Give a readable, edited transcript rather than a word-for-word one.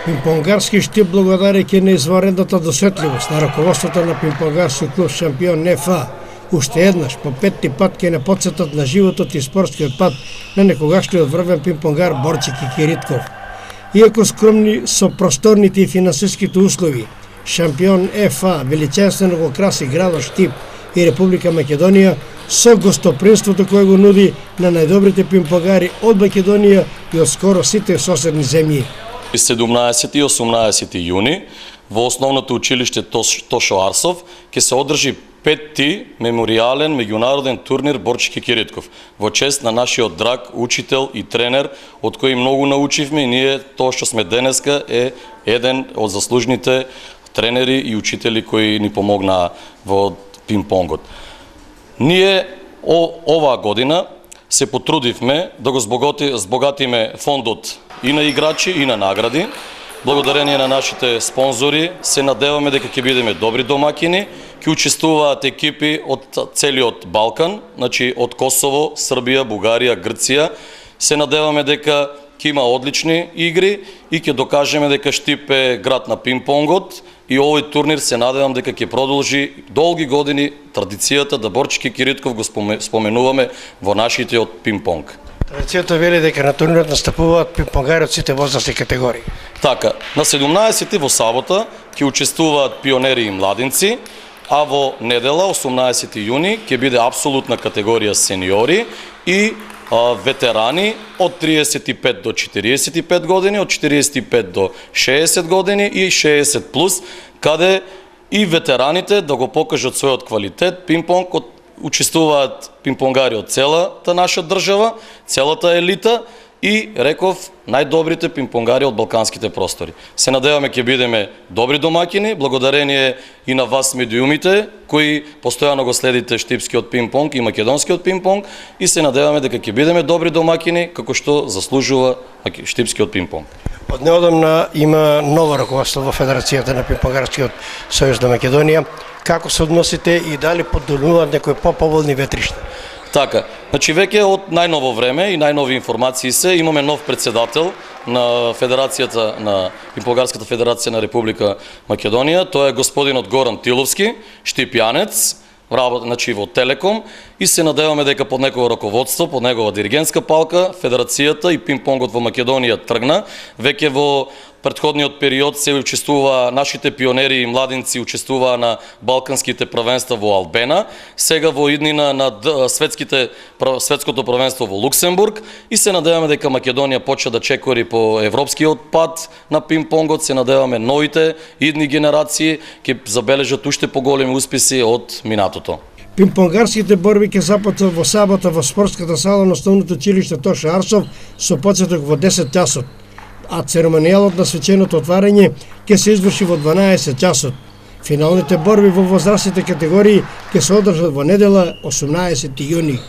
Пинг-понгарски штип благодарејќи на изваредната досетливост на раководството на пинг-понгарски клуб шампион НФА. Уште еднаш, по петти пат ќе не потсетат на животот и спортскиот пат на некогашниот врвен пинг-понгар Борче Кикиритков. Иако скромни со просторните и финансиските услови, шампион НФА величествено го краси градот Штип и Република Македонија со гостопримството кое го нуди на најдобрите пинг-понгари од Македонија и од скоро сите соседни земји. 17 и 18 јуни во основното училиште Тошо Арсов ќе се одржи петти меморијален меѓународен турнир Борче Кикиритков во чест на нашиот драг учител и тренер од кој многу научивме и ние тоа што сме денеска е еден од заслужните тренери и учители кои ни помогнаа во пинг-понгот. Ние оваа година се потрудивме да го збогатиме фондот и на играчи и на награди. Благодарение на нашите спонзори се надеваме дека ќе бидеме добри домакини, ќе учествуваат екипи од целиот Балкан, значи од Косово, Србија, Бугарија, Грција. Се надеваме дека ќе има одлични игри и ќе докажеме дека Штип е град на пинг-понгот и овој турнир се надевам дека ќе продолжи долги години традицијата да Борче Кикиритков го споменуваме во нашите од пинг-понг. Традицијата вели дека на турнирот настапуваат пинг-понгари од сите возрастни категории. Така, на 17 во сабота ќе учествуваат пионери и младинци, а во недела 18 јуни ќе биде апсолутна категорија сениори и ветерани од 35 до 45 години, од 45 до 60 години и 60 плюс, каде и ветераните да го покажат својот квалитет. Пинг-понг учествуваат пинг-понгари од целата наша држава, целата елита и, реков, најдобрите пинг-понгари од балканските простори. Се надеваме ќе бидеме добри домакини, благодарение и на вас медиумите, кои постојано го следите штипскиот пинг-понг и македонскиот пинг-понг и се надеваме дека ќе бидеме добри домакини, како што заслужува штипскиот пинг-понг. Од неодамна има ново раководство во Федерацијата на Пинг-понгарскиот сојуз на Македонија. Како се односите и дали подолнуваат некои поповолни ветришта? Така, значи веќе од најново време и најнови информации се, имаме нов председател на Федерацијата на Пинг-понгарската федерација на Република Македонија, тоа е господинот Горан Тиловски, штипјанец, значи во Телеком, и се надеваме дека под негово раководство, под негова диригентска палка, Федерацијата и пинг-понгот во Македонија тргна. Веќе во претходниот период се учествува, нашите пионери и младинци учествуваа на балканските првенства во Албена, сега во иднина на светското првенство во Луксембург и се надеваме дека Македонија почна да чекори по европскиот пат на пинг-понгот, се надеваме новите идни генерации ќе забележат уште поголеми успеси од минатото. Пинг-понгарските борби ќе започнат во сабота во спортската сала на основното училиште Тошо Арсов со почеток во 10 часот, а церемонијалот на свеченото отварање ќе се изврши во 12 часот. Финалните борби во возрастните категории ќе се одржат во недела 18 јуни.